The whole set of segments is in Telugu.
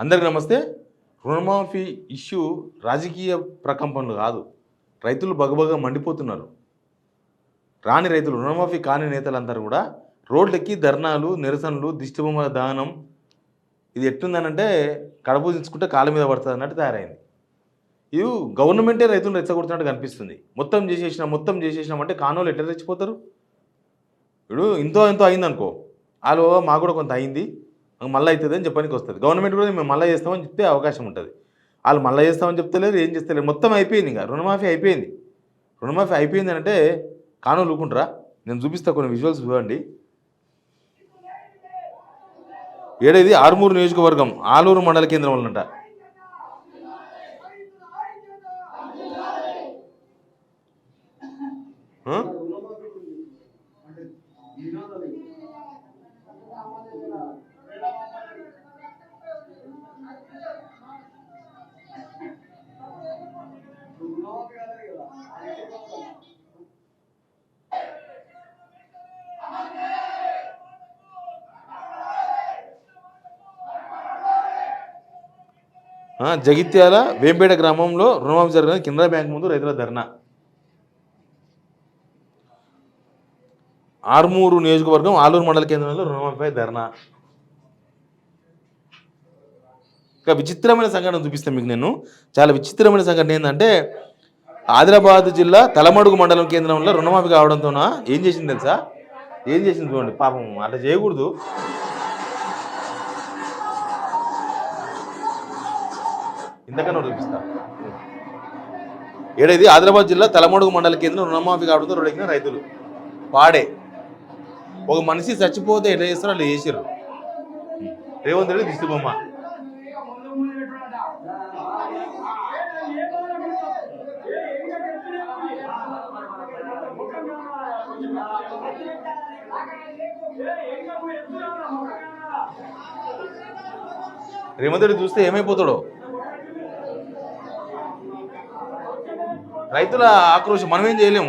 అందరికీ నమస్తే. రుణమాఫీ ఇష్యూ రాజకీయ ప్రకంపనలు కాదు. రైతులు బగబగ మండిపోతున్నారు. రాని రైతులు, రుణమాఫీ కాని నేతలందరూ కూడా రోడ్లెక్కి ధర్నాలు, నిరసనలు, దిష్టిబొమ్మల దానం. ఇది ఎట్టుందనంటే కడపూజించుకుంటే కాళ్ళ మీద పడుతుంది అన్నట్టు తయారైంది. ఇది గవర్నమెంటే రైతులను రెచ్చగొడుతున్నట్టు కనిపిస్తుంది. మొత్తం చేసేసినామంటే కానోళ్ళు ఎట్లా తెచ్చిపోతారు? ఇప్పుడు ఎంతో అయిందనుకో, వాళ్ళు మాకు కూడా కొంత అయింది, మళ్ళీ అవుతుంది అని చెప్పడానికి వస్తుంది. గవర్నమెంట్ కూడా మేము మళ్ళీ చేస్తామని చెప్తే అవకాశం ఉంటుంది. వాళ్ళు మళ్ళీ చేస్తామని చెప్తలేరు, ఏం చేస్తలేరు. మొత్తం అయిపోయింది. ఇంకా రుణమాఫీ అయిపోయింది. రుణమాఫీ అయిపోయింది అంటే కానోళ్ళు ఊరుకుంటారా? నేను చూపిస్తా, కొన్ని విజువల్స్ చూడండి. ఏడేది ఆర్మూరు నియోజకవర్గం ఆలూరు మండల కేంద్రం వల్లనంట. జగిత్యాల వేంపేట గ్రామంలో రుణమాఫీ జరిగిన కెనరా బ్యాంక్ ముందు రైతుల ధర్నా. ఆర్మూరు నియోజకవర్గం ఆలూరు మండల కేంద్రంలో రుణమాఫీపై ధర్నా. ఇంకా విచిత్రమైన సంఘటన చూపిస్తాను మీకు. నేను చాలా విచిత్రమైన సంఘటన ఏంటంటే, ఆదిలాబాద్ జిల్లా తలమడుగు మండలం కేంద్రంలో రుణమాఫీ కావడంతో ఏం చేసింది తెలుసా? ఏం చేసింది చూడండి. పాపం అట్లా చేయకూడదు. ఇంతకన్నా చూపిస్తా. ఏడైది ఆదిలాబాద్ జిల్లా తలమడుగు మండల కేంద్రం రుణమాఫీ కావడంతో రోడ్డెక్కిన రైతులు. పాడే ఒక మనిషి చచ్చిపోతే ఎట్లా చేస్తారో అట్లా చేసారు. రేవంత్ రెడ్డి దిష్టిబొమ్మ. రేవంత్ రెడ్డి చూస్తే ఏమైపోతాడో. రైతుల ఆక్రోశం మనం ఏం చేయలేము.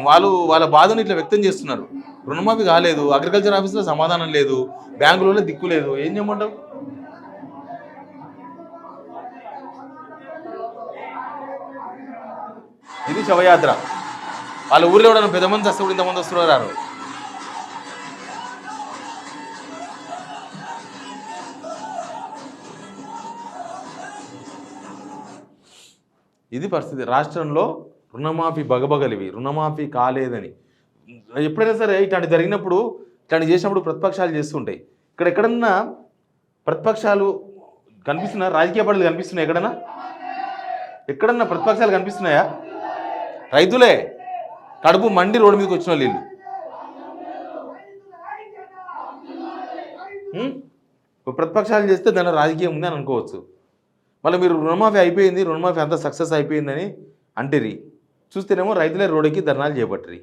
వాళ్ళ బాధను ఇట్లా వ్యక్తం చేస్తున్నారు. రుణమాఫీ కాలేదు, అగ్రికల్చర్ ఆఫీస్లో సమాధానం లేదు, బ్యాంకులలో దిక్కు లేదు, ఏం చేయమంటావు? ఇది శవయాత్ర. వాళ్ళ ఊర్లో కూడా పెద్ద మంది వస్తే కూడా ఇంతమంది వస్తున్నారు. ఇది పరిస్థితి. రాష్ట్రంలో రుణమాఫీ బగబగలివి. రుణమాఫీ కాలేదని ఎప్పుడైనా సరే ఇట్లాంటి జరిగినప్పుడు, ఇట్లాంటి చేసినప్పుడు ప్రతిపక్షాలు చేస్తుంటాయి. ఎక్కడన్నా ప్రతిపక్షాలు కనిపిస్తున్నాయా? రాజకీయ పార్టీలు కనిపిస్తున్నాయి? ఎక్కడన్నా ప్రతిపక్షాలు కనిపిస్తున్నాయా? రైతులే కడుపు మండి రోడ్డు మీదకి వచ్చిన వీళ్ళు. ప్రతిపక్షాలు చేస్తే దానిలో రాజకీయం ఉంది అని అనుకోవచ్చు. మళ్ళీ మీరు రుణమాఫీ అయిపోయింది, రుణమాఫీ అంతా సక్సెస్ అయిపోయిందని అంటేరి చూస్తేనేమో రైతులే రోడ్డుకి ధర్నాలు చేపట్టరి.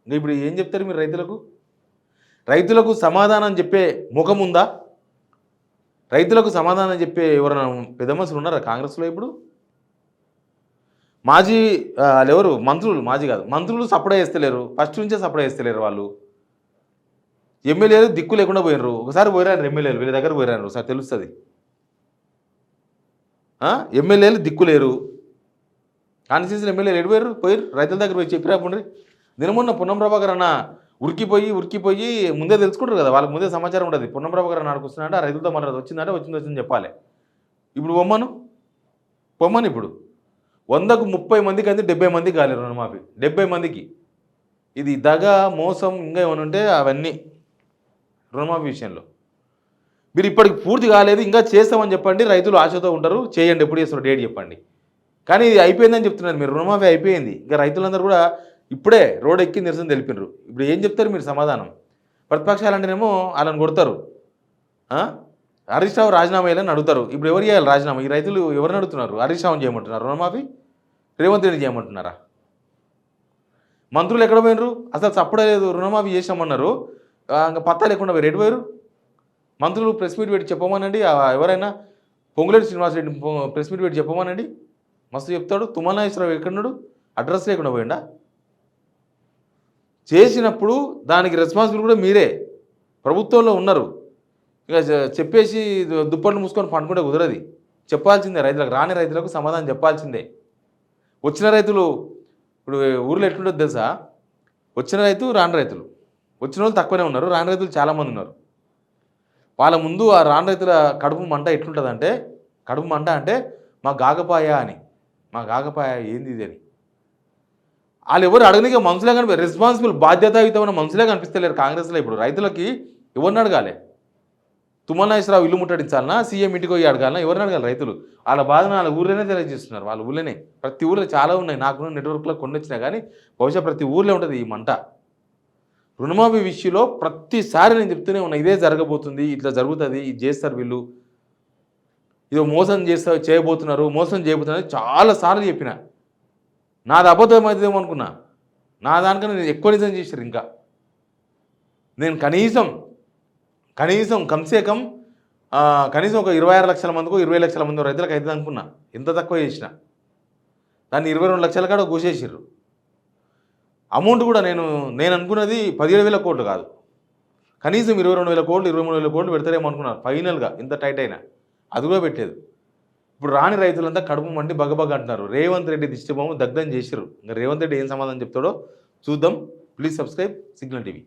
ఇంకా ఇప్పుడు ఏం చెప్తారు మీరు రైతులకు సమాధానం చెప్పే ముఖం ఉందా? రైతులకు సమాధానం చెప్పే ఎవరైనా పెద్ద మనుషులు ఉన్నారా కాంగ్రెస్లో? ఇప్పుడు మాజీ ఎవరు మంత్రులు, మాజీ కాదు మంత్రులు సప్లై చేస్తలేరు. ఫస్ట్ నుంచే సప్లై చేస్తలేరు. వాళ్ళు ఎమ్మెల్యేలు దిక్కు లేకుండా పోయినరు. ఒకసారి పోయిరారు ఎమ్మెల్యేలు, వీళ్ళ దగ్గర పోయిరారు. ఒకసారి తెలుస్తుంది. ఎమ్మెల్యేలు దిక్కులేరు. కాన్స్టిట్యూన్సీ ఎమ్మెల్యేలు ఎడిపోయారు, పోయారు రైతుల దగ్గర పోయి చెప్పిరా పండ్రి. నిన్నమొన్న పొన్నం ప్రభాకర్ అన్న ఉరికిపోయి ముందే తెలుసుకుంటారు కదా, వాళ్ళకి ముందే సమాచారం ఉంటుంది. పొన్నం ప్రభాకర్ అన్న ఆడుకొస్తున్నాడంటే ఆ రైతులతో మళ్ళీ వచ్చిందని చెప్పాలి. ఇప్పుడు పొమ్మని ఇప్పుడు 100కు 30 మందికి అయితే 70 మందికి కాలేదు రుణమాఫీ. 70 మందికి. ఇది దగ, మోసం, ఇంకా ఏమైనా ఉంటే అవన్నీ రుణమాఫీ విషయంలో. మీరు ఇప్పటికి పూర్తి కాలేదు, ఇంకా చేస్తామని చెప్పండి. రైతులు ఆశతో ఉంటారు, చేయండి. ఎప్పుడు చేస్తారు డేట్ చెప్పండి. కానీ ఇది అయిపోయిందని చెప్తున్నారు మీరు. రుణమాఫీ అయిపోయింది. ఇంకా రైతులందరూ కూడా ఇప్పుడే రోడ్ ఎక్కి నిరసన తెలిపినారు. ఇప్పుడు ఏం చెప్తారు మీరు సమాధానం? ప్రతిపక్షాలు అంటేనేమో వాళ్ళని కొడతారు. హరీష్ రావు రాజీనామా చేయాలని అడుగుతారు. ఇప్పుడు ఎవరు చేయాలి రాజీనామా? ఈ రైతులు ఎవరిని అడుగుతున్నారు? హరీష్ రావుని చేయమంటున్నారు రుణమాఫీ? రేవంత్ రెడ్డి చేయమంటున్నారా? మంత్రులు ఎక్కడ పోయినరు? అసలు చప్పడలేదు. రుణమాఫీ చేసామన్నారు, ఇంకా పత్తా లేకుండా పోయి రెడ్డి పోయారు. మంత్రులు ప్రెస్ మీట్ పెట్టి చెప్పమనండి. ఎవరైనా పొంగులేటి శ్రీనివాసరెడ్డి ప్రెస్ మీట్ పెట్టి చెప్పమనండి, మస్తు చెప్తాడు. తుమ్మల నాగేశ్వరరావు ఎక్కడున్నాడు? అడ్రస్ లేకుండా పోయిండా? చేసినప్పుడు దానికి రెస్పాన్సిబుల్ కూడా మీరే, ప్రభుత్వంలో ఉన్నారు. ఇక చెప్పేసి దుప్పట్లు మూసుకొని పండుకుంటే కుదరది. చెప్పాల్సిందే, రైతులకు రాని రైతులకు సమాధానం చెప్పాల్సిందే. వచ్చిన రైతులు ఇప్పుడు ఊర్లో ఎట్లుంటుందో తెలుసా, వచ్చిన రైతు రాని రైతులు, వచ్చిన వాళ్ళు తక్కువనే ఉన్నారు, రాని రైతులు చాలామంది ఉన్నారు. వాళ్ళ ముందు ఆ రాని రైతుల కడుపు మంట ఎట్లుంటుందంటే, కడుపు మంట అంటే మా గాగపాయ అని, మా గాగపాయ ఏంది ఇది అని. వాళ్ళు ఎవరు అడగనిక మనుషులే కనిపి రెస్పాన్సిబుల్ బాధ్యతాయుతమైన మనుషులే కనిపిస్తలేరు కాంగ్రెస్లో. ఇప్పుడు రైతులకి ఎవరిని అడగాలి? తుమ్మల నాగేశ్వరరావు ఇల్లు ముట్టడించాలన్నా, సీఎం ఇంటికి పోయి అడగాలన్నా, ఎవరిని అడగాలి? రైతులు వాళ్ళ బాధను వాళ్ళ ఊర్లోనే తెలియజేస్తున్నారు. వాళ్ళ ఊళ్ళోనే, ప్రతి ఊళ్ళో చాలా ఉన్నాయి, నాకు నెట్వర్క్లో కొన్ని వచ్చినా కానీ బహుశా ప్రతి ఊర్లో ఉంటుంది ఈ మంట. రుణమాఫీ విషయంలో ప్రతిసారి నేను చెప్తూనే ఉన్నా, ఇదే జరగబోతుంది, ఇట్లా జరుగుతుంది, ఇది చేస్తారు వీళ్ళు, ఇదో మోసం చేయబోతున్నారు, మోసం చేయబోతున్నారు చాలాసార్లు చెప్పిన. నాది అబద్ధం అవుతుందేమో అనుకున్నా, నా దానికన్నా నేను ఎక్కువ నిజం చేశారు. ఇంకా నేను కనీసం కనీసం ఒక 26 లక్షల మందికో 20 లక్షల మంది రైతులకు అవుతుంది అనుకున్నా. ఎంత తక్కువ చేసిన దాన్ని 22 లక్షల కాడ కూసేసారు. అమౌంట్ కూడా నేను అనుకున్నది 17,000 కోట్లు కాదు, కనీసం 22,000 కోట్లు 23,000 కోట్లు పెడతారేమో అనుకున్నారు ఫైనల్గా, ఇంత టైట్ అయినా అది కూడా పెట్టలేదు. ఇప్పుడు రాని రైతులంతా కడుపు మండి బగబగ అంటున్నారు. రేవంత్ రెడ్డి దిష్టిబొమ్మ దగ్ధం చేసిర్రు. ఇంకా రేవంత్ రెడ్డి ఏం సమాధానం చెప్తాడో చూద్దాం. Please subscribe signal TV.